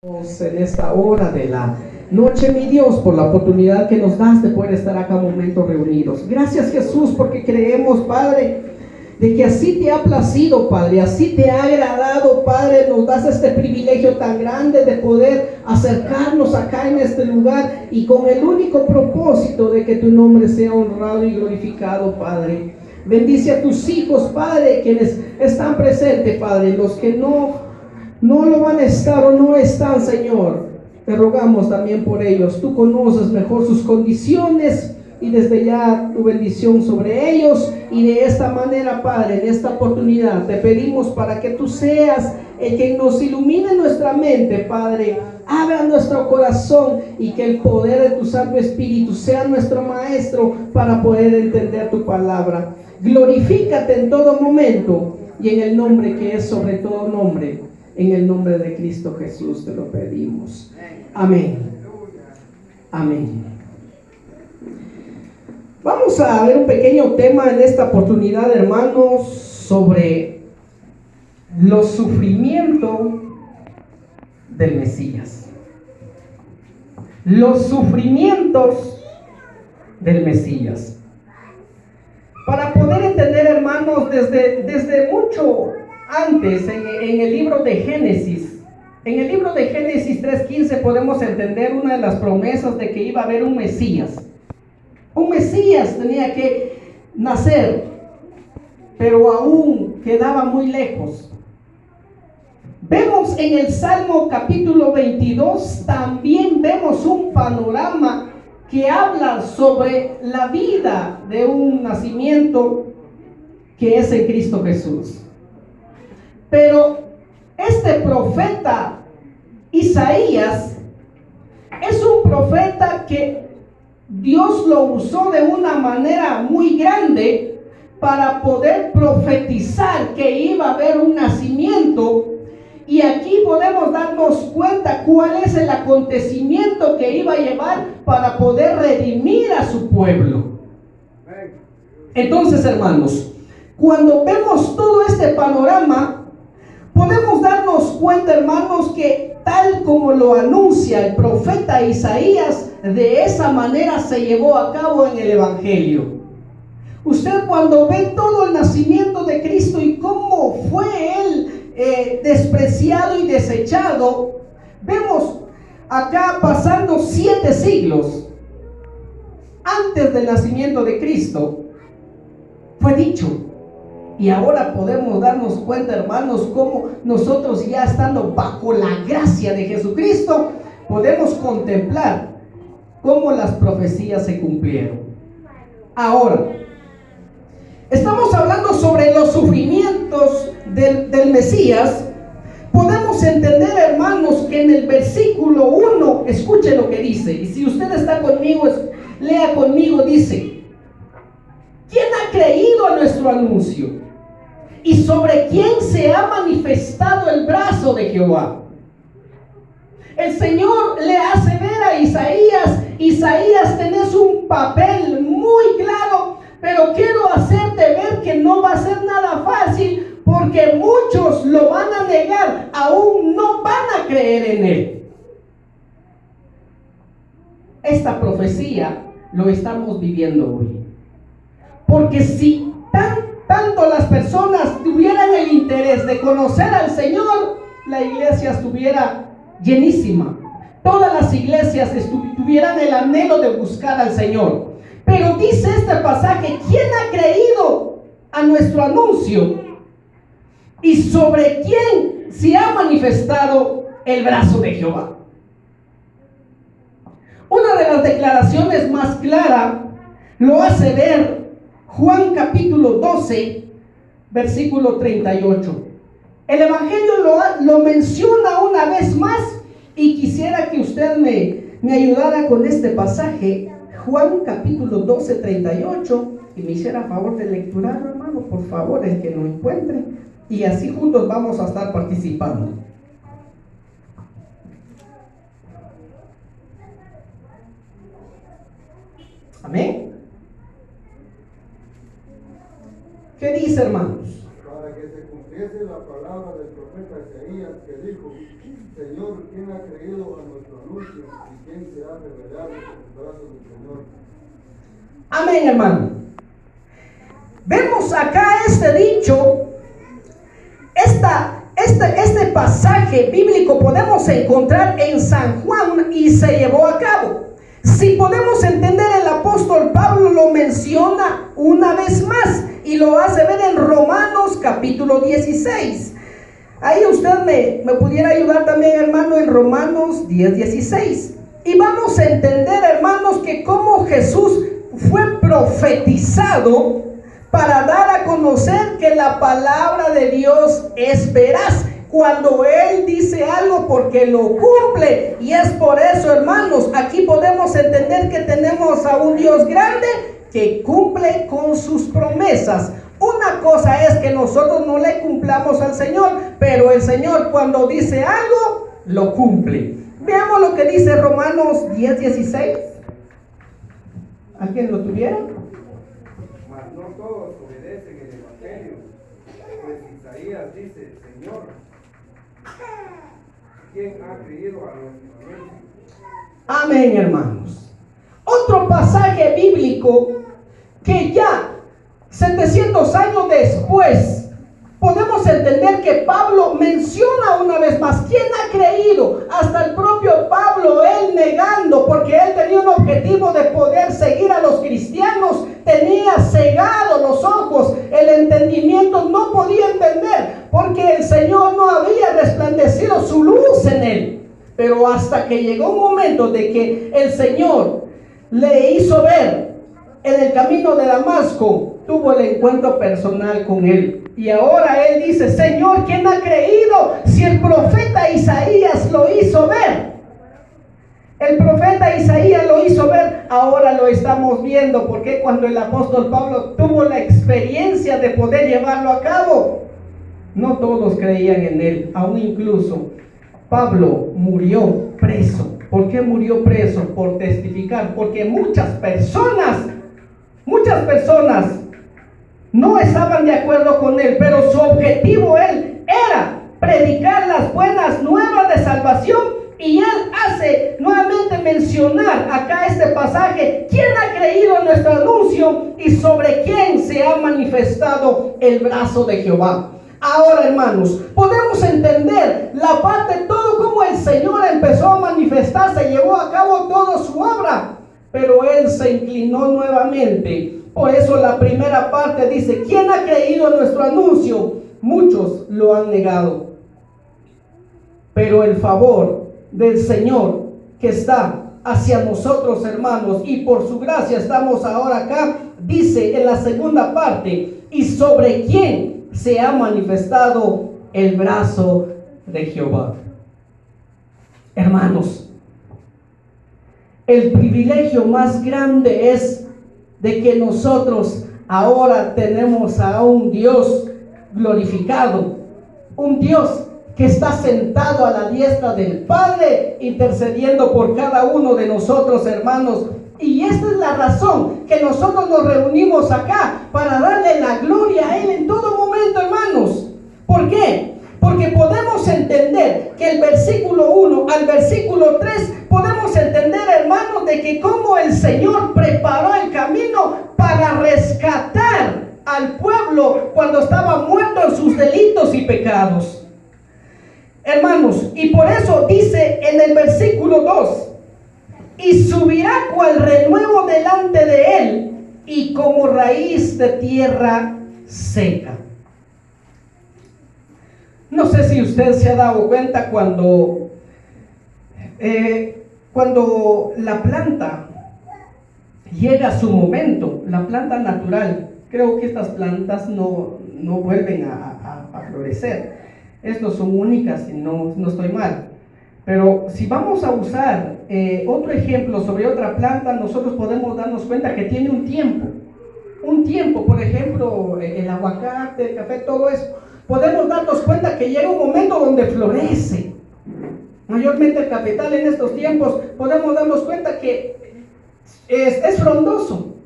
En esta hora de la noche, mi Dios, por la oportunidad que nos das de poder estar acá momentos reunidos. Gracias, Jesús, porque creemos, Padre, de que así te ha placido, Padre, así te ha agradado, Padre. Nos das este privilegio tan grande de poder acercarnos acá en este lugar y con el único propósito de que tu nombre sea honrado y glorificado, Padre. Bendice a tus hijos, Padre, quienes están presentes, Padre, los que no lo van a estar o no están, Señor. Te rogamos también por ellos. Tú conoces mejor sus condiciones y desde ya tu bendición sobre ellos. Y de esta manera, Padre, en esta oportunidad te pedimos para que tú seas el que nos ilumine nuestra mente, Padre. Abra nuestro corazón y que el poder de tu Santo Espíritu sea nuestro maestro para poder entender tu palabra. Glorifícate en todo momento y en el nombre que es sobre todo nombre. En el nombre de Cristo Jesús te lo pedimos. Amén. Amén. Vamos a ver un pequeño tema en esta oportunidad, hermanos, sobre los sufrimientos del Mesías. Los sufrimientos del Mesías. Para poder entender, hermanos, desde mucho antes, en el libro de Génesis, en el libro de Génesis 3:15 podemos entender una de las promesas de que iba a haber un Mesías. Un Mesías tenía que nacer, pero aún quedaba muy lejos. Vemos en el Salmo capítulo 22, también vemos un panorama que habla sobre la vida de un nacimiento que es en Cristo Jesús. Pero este profeta Isaías es un profeta que Dios lo usó de una manera muy grande para poder profetizar que iba a haber un nacimiento. Y aquí podemos darnos cuenta cuál es el acontecimiento que iba a llevar para poder redimir a su pueblo. Entonces, hermanos, cuando vemos todo este panorama, podemos darnos cuenta, hermanos, que tal como lo anuncia el profeta Isaías, de esa manera se llevó a cabo en el Evangelio. Usted cuando ve todo el nacimiento de Cristo y cómo fue Él despreciado y desechado, vemos acá pasando 7 siglos antes del nacimiento de Cristo, fue dicho. Y ahora podemos darnos cuenta, hermanos, cómo nosotros ya estando bajo la gracia de Jesucristo, podemos contemplar cómo las profecías se cumplieron. Ahora, estamos hablando sobre los sufrimientos del Mesías. Podemos entender, hermanos, que en el versículo 1, escuche lo que dice. Y si usted está conmigo, lea conmigo, dice: ¿quién ha creído a nuestro anuncio? ¿Y sobre quién se ha manifestado el brazo de Jehová? El Señor le hace ver a Isaías, tenés un papel muy claro, pero quiero hacerte ver que no va a ser nada fácil, porque muchos lo van a negar, aún no van a creer en él. Esta profecía lo estamos viviendo hoy. Porque si tanto las personas tuvieran el interés de conocer al Señor, la iglesia estuviera llenísima. Todas las iglesias tuvieran el anhelo de buscar al Señor. Pero dice este pasaje: ¿quién ha creído a nuestro anuncio? ¿Y sobre quién se ha manifestado el brazo de Jehová? Una de las declaraciones más claras lo hace ver Juan capítulo 12, versículo 38. El Evangelio lo menciona una vez más y quisiera que usted me ayudara con este pasaje. Juan capítulo 12, 38, y me hiciera favor de lecturarlo, hermano, por favor, el que lo encuentre, y así juntos vamos a estar participando. Amén. ¿Qué dice, hermanos? Para que se cumpliese la palabra del profeta profeta Isaías, que dijo: Señor, ¿quién ha creído a nuestro anuncio y quién se ha revelado en los brazos del Señor? Amén, hermano. Vemos acá este dicho, este pasaje bíblico podemos encontrar en San Juan y se llevó a cabo. Si podemos entender, el apóstol Pablo lo menciona una vez más y lo hace ver en Romanos capítulo 16. Ahí usted me pudiera ayudar también, hermano, en Romanos 10:16. Y vamos a entender, hermanos, que como Jesús fue profetizado para dar a conocer que la palabra de Dios es veraz. Cuando Él dice algo, porque lo cumple. Y es por eso, hermanos, aquí podemos entender que tenemos a un Dios grande que cumple con sus promesas. Una cosa es que nosotros no le cumplamos al Señor, pero el Señor, cuando dice algo, lo cumple. Veamos lo que dice Romanos 10:16. ¿Alguien lo tuviera? Mas no todos obedecen el Evangelio, pues Isaías dice: Señor, ¿quién ha creído a nuestro anuncio? Amén, hermanos. Otro pasaje bíblico que ya 700 años después podemos entender que Pablo menciona una vez más. ¿Quién ha creído? Hasta el propio Pablo, él negando, porque él tenía un objetivo de poder seguir a los cristianos, tenía cegados los ojos, el entendimiento, no podía entender, porque el Señor no había resplandecido su luz en él. Pero hasta que llegó un momento de que el Señor le hizo ver en el camino de Damasco, tuvo el encuentro personal con él. Y ahora él dice: Señor, ¿quién ha creído? Si el profeta Isaías lo hizo ver. El profeta Isaías lo hizo ver, ahora lo estamos viendo. Porque cuando el apóstol Pablo tuvo la experiencia de poder llevarlo a cabo, no todos creían en él. Aún incluso Pablo murió preso. ¿Por qué murió preso? Por testificar. Porque muchas personas no estaban de acuerdo con él, pero su objetivo él era predicar las buenas nuevas de salvación. Y él hace nuevamente mencionar acá este pasaje: ¿quién ha creído en nuestro anuncio y sobre quién se ha manifestado el brazo de Jehová? Ahora, hermanos, podemos entender la parte, todo como el Señor empezó a manifestarse, llevó a cabo toda su obra, pero él se inclinó nuevamente. Por eso la primera parte dice: ¿quién ha creído en nuestro anuncio? Muchos lo han negado. Pero el favor del Señor que está hacia nosotros, hermanos, y por su gracia estamos ahora acá, dice en la segunda parte: ¿y sobre quién se ha manifestado el brazo de Jehová? Hermanos, el privilegio más grande es de que nosotros ahora tenemos a un Dios glorificado, un Dios que está sentado a la diestra del Padre, intercediendo por cada uno de nosotros, hermanos. Y esta es la razón que nosotros nos reunimos acá, para darle la gloria a Él en todo momento, hermanos. ¿Por qué? Porque podemos entender que el versículo 1 al versículo 3, podemos entender, hermanos, de que como el Señor preparó el camino para rescatar al pueblo cuando estaba muerto en sus delitos y pecados. Hermanos, y por eso dice en el versículo 2: y subirá cual renuevo delante de él, y como raíz de tierra seca. No sé si usted se ha dado cuenta cuando la planta llega a su momento, la planta natural. Creo que estas plantas no vuelven a florecer. Estas son únicas, y no estoy mal. Pero si vamos a usar otro ejemplo sobre otra planta, nosotros podemos darnos cuenta que tiene un tiempo. Un tiempo, por ejemplo, el aguacate, el café, todo eso. Podemos darnos cuenta que llega un momento donde florece. Mayormente el cafetal en estos tiempos, podemos darnos cuenta que es frondoso.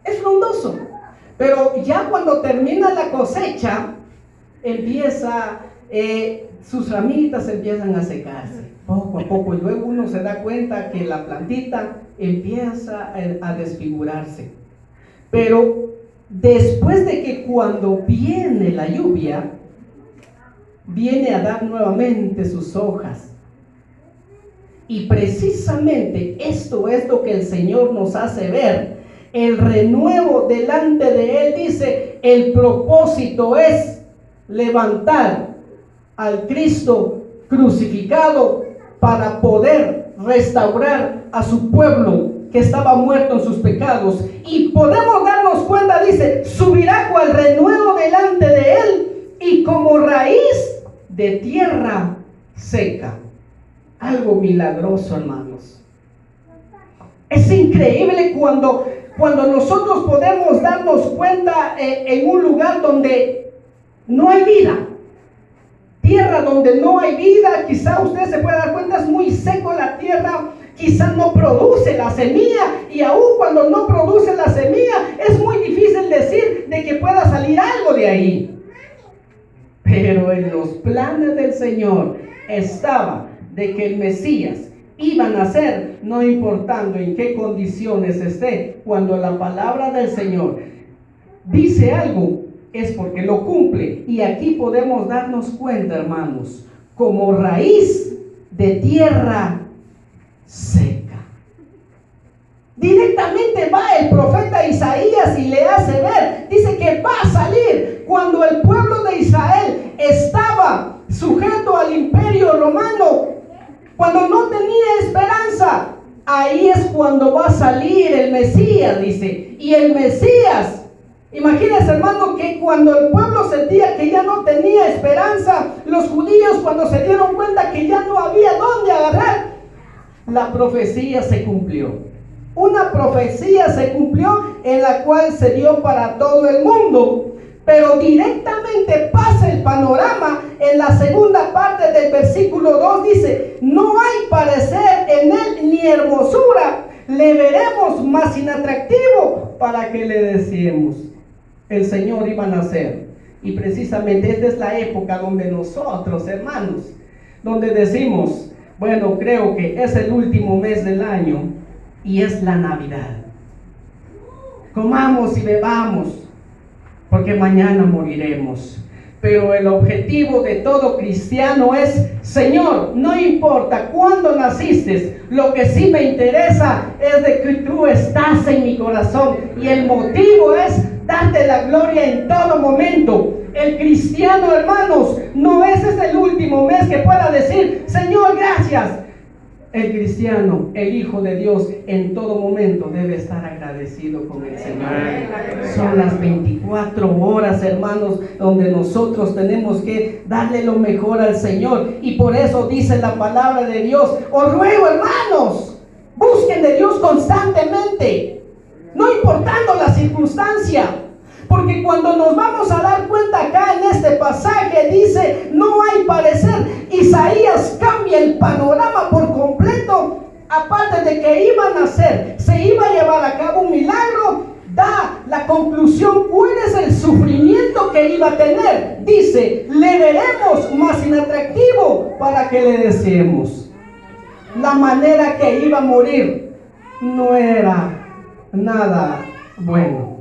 Es frondoso. Pero ya cuando termina la cosecha, empieza sus ramitas empiezan a secarse poco a poco, y luego uno se da cuenta que la plantita empieza a desfigurarse. Pero después de que cuando viene la lluvia, viene a dar nuevamente sus hojas. Y precisamente esto es lo que el Señor nos hace ver. El renuevo delante de Él, dice, el propósito es levantar al Cristo crucificado para poder restaurar a su pueblo que estaba muerto en sus pecados. Y podemos darnos cuenta, dice, subirá cual renuevo delante de Él y como raíz de tierra seca. Algo milagroso, hermanos. Es increíble cuando nosotros podemos darnos cuenta en un lugar donde no hay vida. Tierra donde no hay vida, quizá usted se puede dar cuenta, es muy seco la tierra, quizá no produce la semilla, y aún cuando no produce la semilla, es muy difícil decir de que pueda salir algo de ahí. Pero en los planes del Señor estaba de que el Mesías iba a nacer, no importando en qué condiciones esté. Cuando la palabra del Señor dice algo, es porque lo cumple. Y aquí podemos darnos cuenta, hermanos, como raíz de tierra seca. Directamente va el profeta Isaías y le hace ver, dice que va a salir cuando el pueblo de Israel estaba sujeto al imperio romano, cuando no tenía esperanza. Ahí es cuando va a salir el Mesías, dice. Y el Mesías, imagínense, hermano, que cuando el pueblo sentía que ya no tenía esperanza, los judíos cuando se dieron cuenta que ya no había dónde agarrar, la profecía se cumplió. Una profecía se cumplió en la cual se dio para todo el mundo. Pero directamente pasa el panorama en la segunda parte del versículo 2, dice: no hay parecer en él ni hermosura, le veremos más inatractivo para que le deseemos. El Señor iba a nacer, y precisamente esta es la época donde nosotros, hermanos, donde decimos, bueno, creo que es el último mes del año y es la Navidad. Comamos y bebamos, porque mañana moriremos. Pero el objetivo de todo cristiano es: Señor, no importa cuándo naciste, lo que sí me interesa es de que tú estás en mi corazón, y el motivo es darte la gloria en todo momento. El cristiano, hermanos, no es el último mes que pueda decir: Señor, gracias. El cristiano, el Hijo de Dios, en todo momento debe estar agradecido con el Señor. Son las 24 horas, hermanos, donde nosotros tenemos que darle lo mejor al Señor. Y por eso dice la palabra de Dios: os ruego, hermanos, busquen de Dios constantemente, no importando la circunstancia. Porque cuando nos vamos a dar cuenta acá en este pasaje, dice: no hay parecer. Isaías cambia el panorama por completo. Aparte de que iba a nacer, se iba a llevar a cabo un milagro, da la conclusión cuál es el sufrimiento que iba a tener. Dice: le veremos más inatractivo para que le deseemos. La manera que iba a morir no era nada bueno.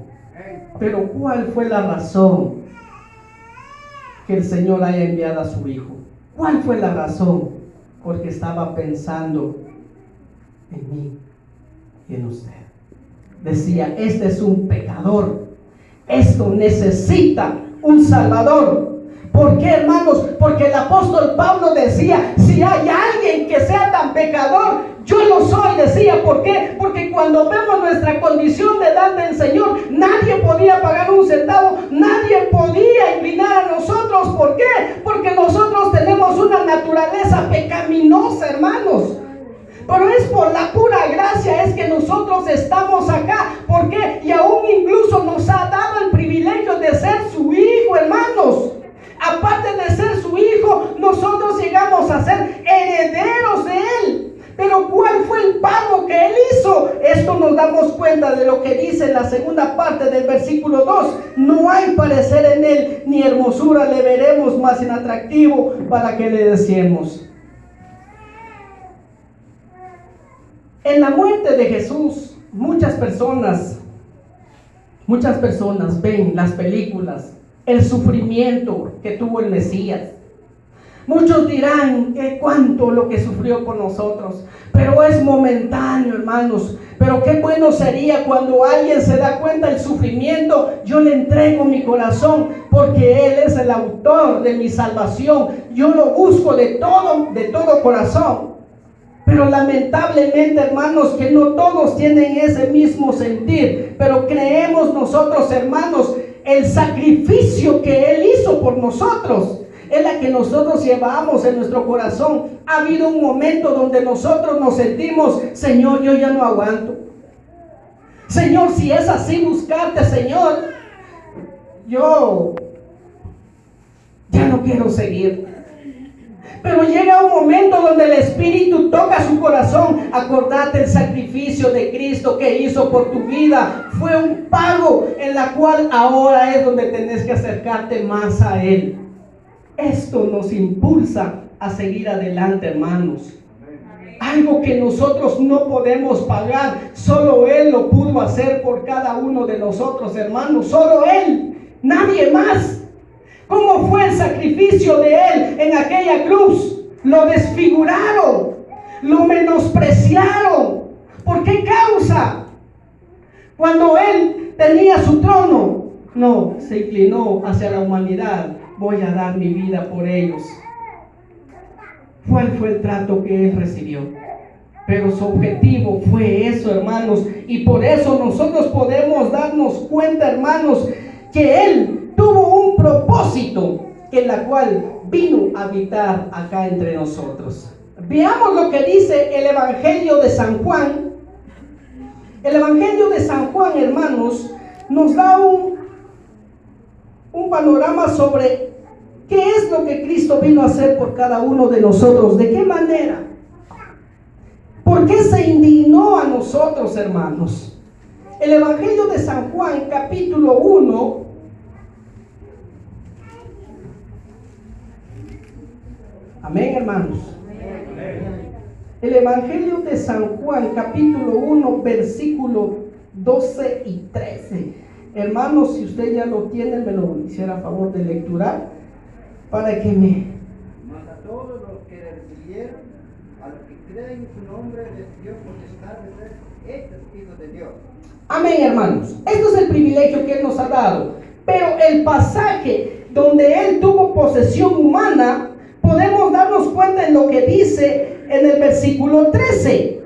Pero ¿cuál fue la razón que el Señor haya enviado a su Hijo? ¿Cuál fue la razón? Porque estaba pensando en mí y en usted. Decía: este es un pecador, esto necesita un Salvador. ¿Por qué, hermanos? Porque el apóstol Pablo decía: si hay alguien que sea tan pecador, yo lo soy, decía. ¿Por qué? Porque cuando vemos nuestra condición de edad del Señor, nadie podía pagar un centavo, nadie podía inclinar a nosotros. ¿Por qué? Porque nosotros tenemos una naturaleza pecaminosa, hermanos. Pero es por la pura gracia es que nosotros estamos acá. ¿Por qué? Y aún incluso nos ha dado el privilegio de ser su hijo, hermanos. Aparte de ser su hijo, nosotros llegamos a ser herederos de él. Pero ¿cuál fue el pago que él hizo? Es Esto nos damos cuenta de lo que dice en la segunda parte del versículo 2. No hay parecer en él, ni hermosura le veremos más en atractivo para que le deseemos. En la muerte de Jesús, muchas personas ven las películas, el sufrimiento que tuvo el Mesías. Muchos dirán que cuánto lo que sufrió por nosotros, pero es momentáneo, hermanos. Pero qué bueno sería cuando alguien se da cuenta del sufrimiento. Yo le entrego mi corazón porque Él es el autor de mi salvación. Yo lo busco de todo corazón. Pero lamentablemente, hermanos, que no todos tienen ese mismo sentir. Pero creemos nosotros, hermanos, el sacrificio que Él hizo por nosotros es la que nosotros llevamos en nuestro corazón. Ha habido un momento donde nosotros nos sentimos, Señor, yo ya no aguanto. Señor, si es así buscarte, Señor, yo ya no quiero seguir. Pero llega un momento donde el Espíritu toca su corazón. Acordate el sacrificio de Cristo que hizo por tu vida. Fue un pago en la cual ahora es donde tenés que acercarte más a Él. Esto nos impulsa a seguir adelante, hermanos. Algo que nosotros no podemos pagar, solo Él lo pudo hacer por cada uno de nosotros, hermanos. Solo Él, nadie más. ¿Cómo fue el sacrificio de Él en aquella cruz? Lo desfiguraron, lo menospreciaron. ¿Por qué causa? Cuando Él tenía su trono, no, se inclinó hacia la humanidad. Voy a dar mi vida por ellos. ¿Cuál fue el trato que Él recibió? Pero su objetivo fue eso, hermanos. Y por eso nosotros podemos darnos cuenta, hermanos, que Él tuvo un propósito en la cual vino a habitar acá entre nosotros. Veamos lo que dice el Evangelio de San Juan. El Evangelio de San Juan, hermanos, nos da un panorama sobre qué es lo que Cristo vino a hacer por cada uno de nosotros. ¿De qué manera? ¿Por qué se indignó a nosotros, hermanos? El Evangelio de San Juan, capítulo 1. Amén, hermanos. El Evangelio de San Juan, capítulo 1, versículo 12 y 13. Hermanos, si usted ya lo tiene, me lo hiciera a favor de lecturar para que me... Mas a todos los que le recibieron, a los que creen en su nombre, les dio potestad de ser hechos hijos de Dios. Amén, hermanos. Esto es el privilegio que Él nos ha dado. Pero el pasaje donde Él tuvo posesión humana, podemos darnos cuenta en lo que dice en el versículo 13.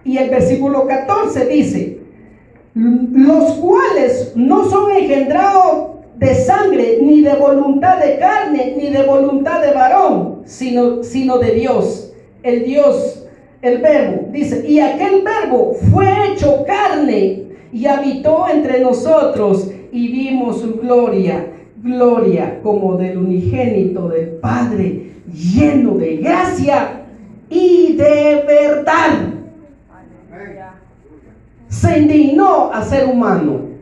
Y el versículo 14 dice: los cuales no son engendrados de sangre, ni de voluntad de carne, ni de voluntad de varón, sino de Dios. El verbo, dice, y aquel verbo fue hecho carne y habitó entre nosotros y vimos su gloria como del unigénito del Padre, lleno de gracia y de verdad. Se indignó a ser humano.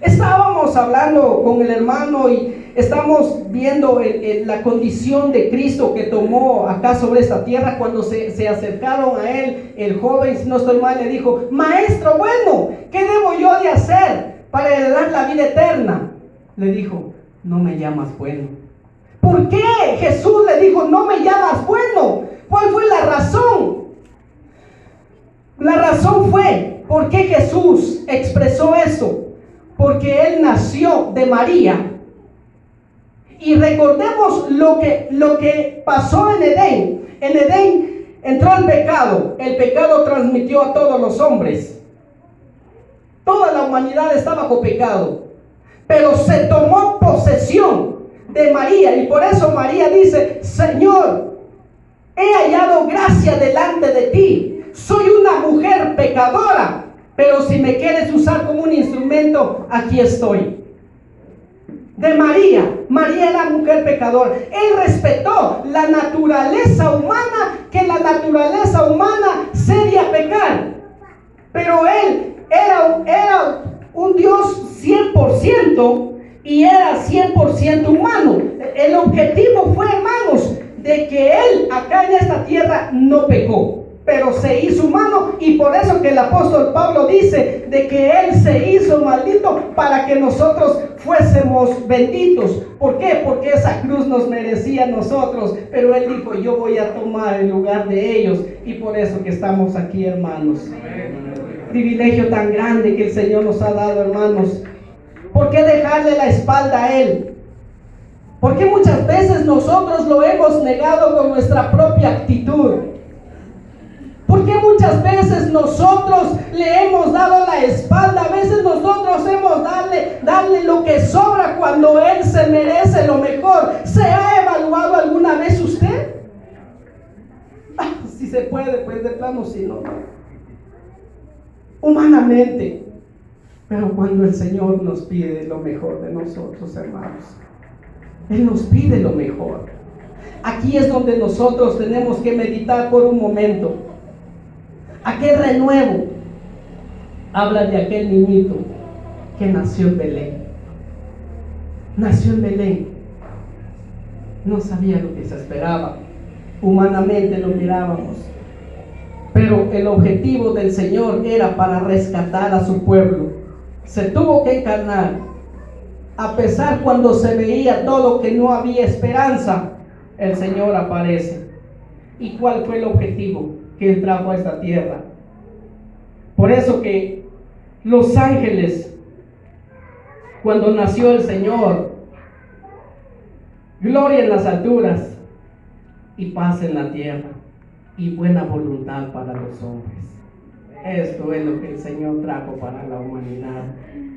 Estábamos hablando con el hermano y estamos viendo la condición de Cristo que tomó acá sobre esta tierra. Cuando se acercaron a Él, el joven, si no estoy mal, le dijo: maestro, bueno, ¿qué debo yo de hacer para heredar la vida eterna? Le dijo: no me llamas bueno. ¿Por qué Jesús le dijo: no me llamas bueno? ¿Cuál fue la razón? La razón fue, ¿por qué Jesús expresó eso? Porque Él nació de María. Y recordemos lo que pasó en Edén. En Edén entró el pecado. El pecado transmitió a todos los hombres. Toda la humanidad está bajo pecado. Pero se tomó posesión de María. Y por eso María dice: Señor, he hallado gracia delante de ti. Soy una mujer pecadora, pero si me quieres usar como un instrumento, aquí estoy. De María era mujer pecadora. Él respetó la naturaleza humana, que la naturaleza humana cede a pecar. divino y era 100% humano. El objetivo fue, hermanos, de que él acá en esta tierra no pecó, pero se hizo humano, y por eso que el apóstol Pablo dice de que él se hizo maldito para que nosotros fuésemos benditos. ¿Por qué? Porque esa cruz nos merecía a nosotros, pero él dijo: yo voy a tomar el lugar de ellos, y por eso que estamos aquí, hermanos. Privilegio tan grande que el Señor nos ha dado, hermanos. ¿Por qué dejarle la espalda a él? Porque muchas veces nosotros lo hemos negado con nuestra propia actitud. Porque muchas veces nosotros le hemos dado la espalda. A veces nosotros hemos darle lo que sobra cuando él se merece lo mejor. ¿Se ha evaluado alguna vez usted? Si se puede, pues de plano si no. Humanamente. Pero cuando el Señor nos pide lo mejor de nosotros, hermanos, Él nos pide lo mejor. Aquí es donde nosotros tenemos que meditar por un momento. Aquel renuevo habla de aquel niñito que nació en Belén. Nació en Belén. No sabía lo que se esperaba. Humanamente lo mirábamos. Pero el objetivo del Señor era para rescatar a su pueblo. Se tuvo que encarnar. A pesar cuando se veía todo que no había esperanza, el Señor aparece. ¿Y cuál fue el objetivo que Él trajo a esta tierra? Por eso que los ángeles, cuando nació el Señor, gloria en las alturas y paz en la tierra y buena voluntad para los hombres. Esto es lo que el Señor trajo para la humanidad.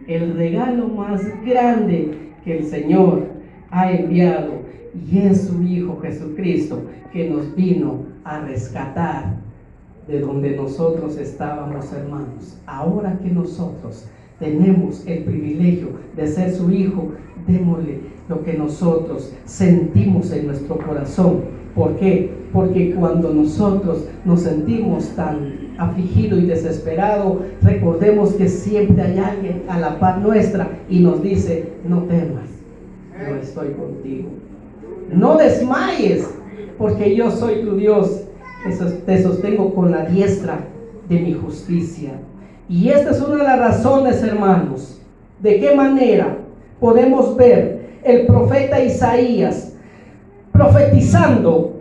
El regalo más grande que el Señor ha enviado, y es su Hijo Jesucristo, que nos vino a rescatar de donde nosotros estábamos, hermanos. Ahora que nosotros tenemos el privilegio de ser su Hijo, démosle lo que nosotros sentimos en nuestro corazón. ¿Por qué? Porque cuando nosotros nos sentimos tan afligidos y desesperados, recordemos que siempre hay alguien a la par nuestra y nos dice: no temas, yo estoy contigo. No desmayes, porque yo soy tu Dios, te sostengo con la diestra de mi justicia. Y esta es una de las razones, hermanos, de qué manera podemos ver el profeta Isaías profetizando.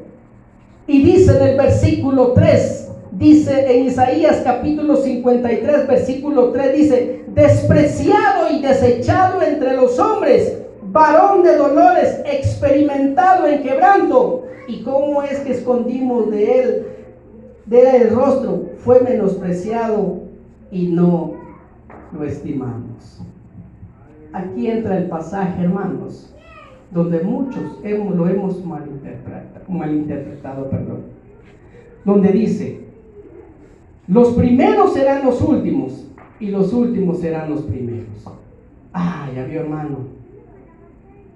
Y dice en el versículo 3, dice en Isaías capítulo 53, versículo 3, dice: despreciado y desechado entre los hombres, varón de dolores, experimentado en quebranto. ¿Y cómo es que escondimos de él el rostro? Fue menospreciado y no lo estimamos. Aquí entra el pasaje, hermanos, donde muchos lo hemos malinterpretado, donde dice: los primeros serán los últimos y los últimos serán los primeros. Ya vio, hermano.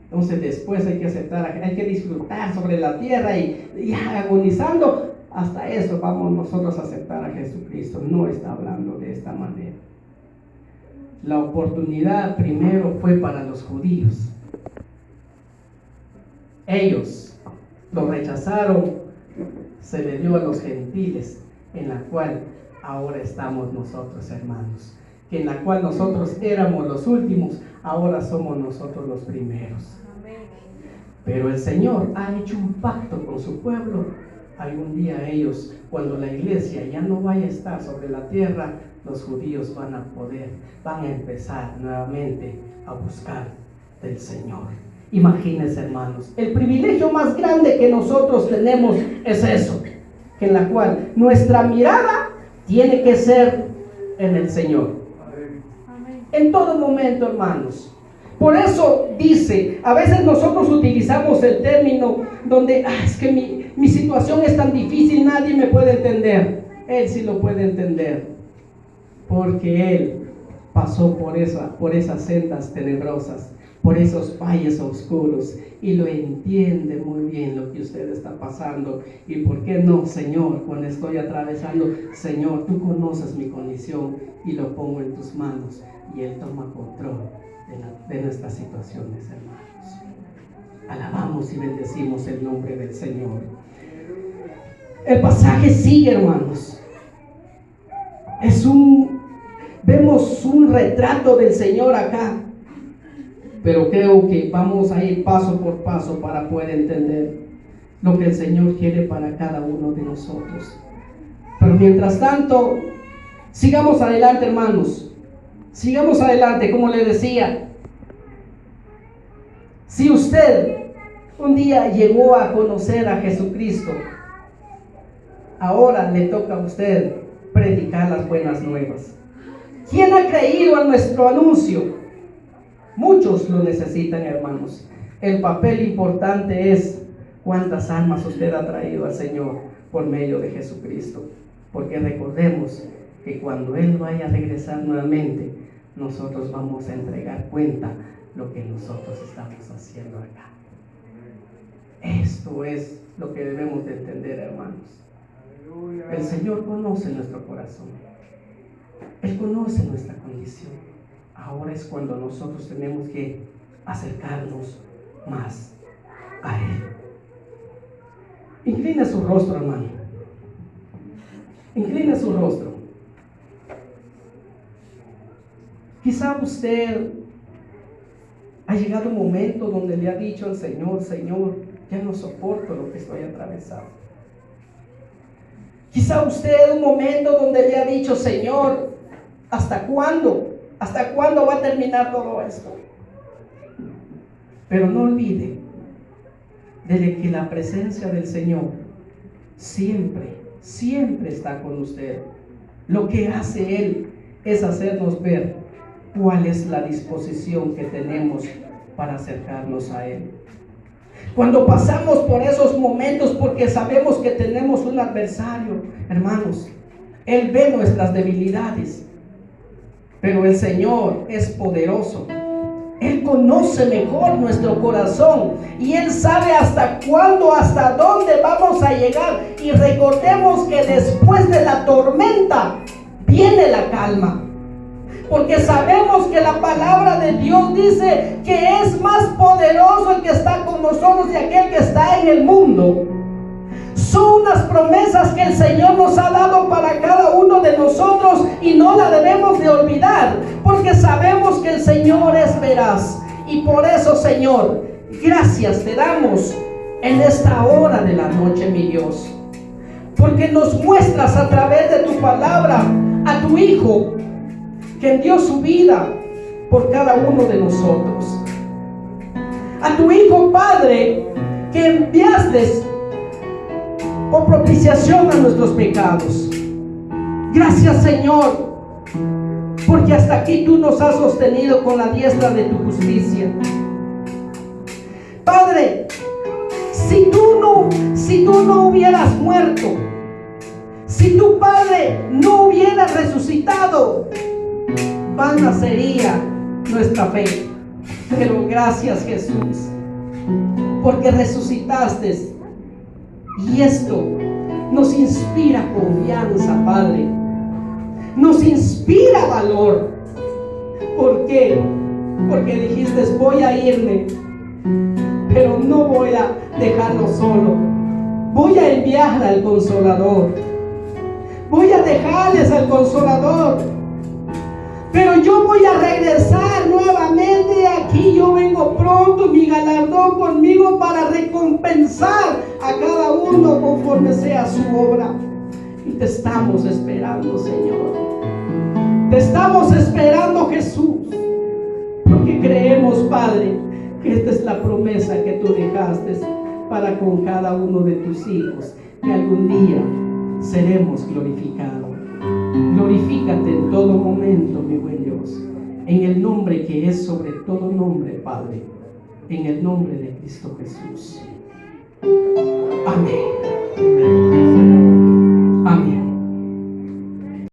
Entonces después hay que aceptar, hay que disfrutar sobre la tierra y agonizando. Hasta eso vamos nosotros a aceptar a Jesucristo. No está hablando de esta manera. La oportunidad primero fue para los judíos. Ellos lo rechazaron, se le dio a los gentiles, en la cual ahora estamos nosotros, hermanos. Que en la cual nosotros éramos los últimos, ahora somos nosotros los primeros. Pero el Señor ha hecho un pacto con su pueblo. Algún día ellos, cuando la iglesia ya no vaya a estar sobre la tierra, los judíos van a empezar nuevamente a buscar del Señor. Imagínense, hermanos, el privilegio más grande que nosotros tenemos es eso, que en la cual nuestra mirada tiene que ser en el Señor. En todo momento, hermanos. Por eso dice, a veces nosotros utilizamos el término donde es que mi situación es tan difícil, nadie me puede entender. Él sí lo puede entender, porque Él pasó por esas sendas tenebrosas, por esos valles oscuros, y lo entiende muy bien lo que usted está pasando. Y por qué no, Señor, cuando estoy atravesando, Señor, tú conoces mi condición, y lo pongo en tus manos, y Él toma control de nuestras situaciones, hermanos. Alabamos y bendecimos el nombre del Señor. El pasaje sigue, hermanos. Vemos un retrato del Señor acá, pero creo que vamos a ir paso por paso para poder entender lo que el Señor quiere para cada uno de nosotros. Pero mientras tanto, sigamos adelante, hermanos. Sigamos adelante, como le decía. Si usted un día llegó a conocer a Jesucristo, ahora le toca a usted predicar las buenas nuevas. ¿Quién ha creído en nuestro anuncio? Muchos lo necesitan, hermanos. El papel importante es cuántas almas usted ha traído al Señor por medio de Jesucristo. Porque recordemos que cuando Él vaya a regresar nuevamente, nosotros vamos a entregar cuenta lo que nosotros estamos haciendo acá. Esto es lo que debemos de entender, hermanos. El Señor conoce nuestro corazón. Él conoce nuestra condición. Ahora es cuando nosotros tenemos que acercarnos más a Él. Inclina su rostro, hermano. Inclina su rostro. Quizá usted ha llegado un momento donde le ha dicho al Señor: Señor, ya no soporto lo que estoy atravesando. Quizá usted un momento donde le ha dicho: Señor, ¿hasta cuándo? ¿Hasta cuándo va a terminar todo esto? Pero no olvide de que la presencia del Señor siempre está con usted. Lo que hace Él es hacernos ver cuál es la disposición que tenemos para acercarnos a Él. Cuando pasamos por esos momentos, porque sabemos que tenemos un adversario, hermanos, Él ve nuestras debilidades, pero el Señor es poderoso. Él conoce mejor nuestro corazón y Él sabe hasta cuándo, hasta dónde vamos a llegar. Y recordemos que después de la tormenta viene la calma, porque sabemos que la palabra de Dios dice que es más poderoso el que está con nosotros de aquel que está en el mundo. Son unas promesas que el Señor nos ha dado para cada uno de nosotros y no la debemos de olvidar, porque sabemos que el Señor es veraz. Y por eso, Señor, gracias te damos en esta hora de la noche, mi Dios, porque nos muestras a través de tu palabra a tu Hijo, que dio su vida por cada uno de nosotros. A tu Hijo, Padre, que enviaste por propiciación a nuestros pecados. Gracias, Señor, porque hasta aquí tú nos has sostenido con la diestra de tu justicia. Padre, si tú no hubieras muerto, si tu Padre no hubiera resucitado, vana sería nuestra fe. Pero gracias, Jesús, porque resucitaste. Y esto nos inspira confianza, Padre. Nos inspira valor. ¿Por qué? Porque dijiste: voy a irme, pero no voy a dejarlo solo. Voy a enviar al Consolador. Voy a dejarles al Consolador. Pero yo voy a regresar nuevamente aquí. Yo vengo pronto, mi galardón conmigo para recompensar a cada uno conforme sea su obra. Y te estamos esperando, Señor. Te estamos esperando, Jesús, porque creemos, Padre, que esta es la promesa que tú dejaste para con cada uno de tus hijos, que algún día seremos glorificados. Glorifícate en todo momento, mi buen Dios, en el nombre que es sobre todo nombre, Padre, en el nombre de Cristo Jesús. Amén.